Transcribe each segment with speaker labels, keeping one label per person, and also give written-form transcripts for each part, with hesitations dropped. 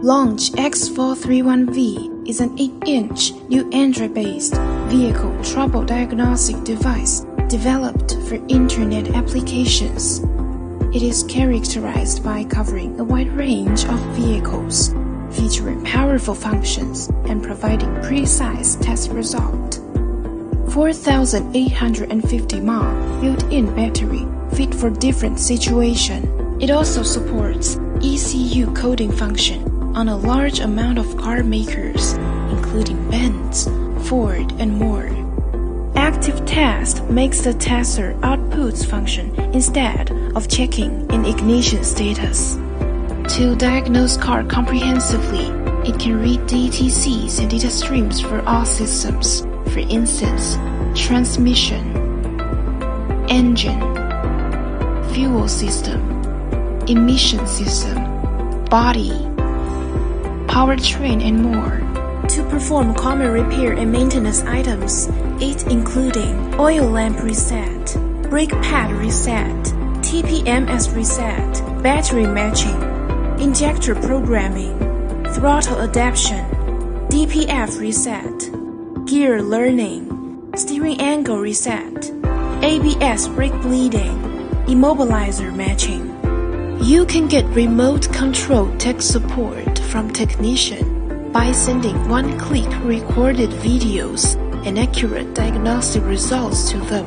Speaker 1: Launch X431V is an 8-inch new Android-based vehicle trouble diagnostic device developed for Internet applications. It is characterized by covering a wide range of vehicles, featuring powerful functions and providing precise test results. 4,850 mAh built-in battery fit for different situations. It also supports ECU coding function on a large amount of car makers, including Benz, Ford, and more. Active test makes the tester outputs function instead of checking in ignition status. To diagnose car comprehensively, it can read DTCs and data streams for all systems, for instance, transmission, engine, fuel system, emission system, body, powertrain, and more. To perform common repair and maintenance items, it including oil lamp reset, brake pad reset, TPMS reset, battery matching, injector programming, throttle adaptation, DPF reset, gear learning, steering angle reset, ABS brake bleeding, immobilizer matching. You can get remote control tech support from technician by sending one-click recorded videos and accurate diagnostic results to them.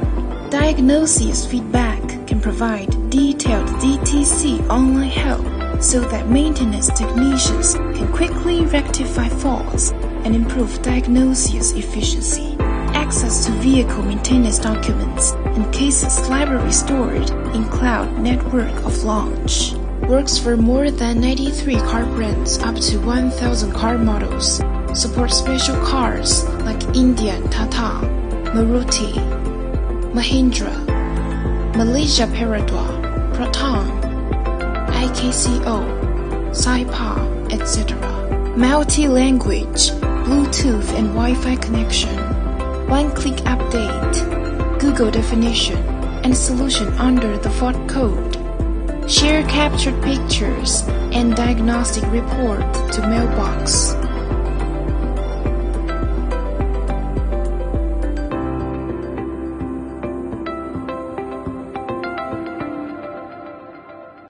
Speaker 1: Diagnosis feedback can provide detailed DTC online help so that maintenance technicians can quickly rectify faults and improve diagnosis efficiency. Access to vehicle maintenance documents and cases library stored in cloud network of launch. Works for more than 93 car brands up to 1,000 car models. Supports special cars like Indian Tata, Maruti, Mahindra, Malaysia Peradua, Proton, IKCO, Saipa, etc. Multi-language, Bluetooth and Wi-Fi connection, one-click update, Google definition, and solution under the fault code. Share captured pictures and diagnostic report to mailbox.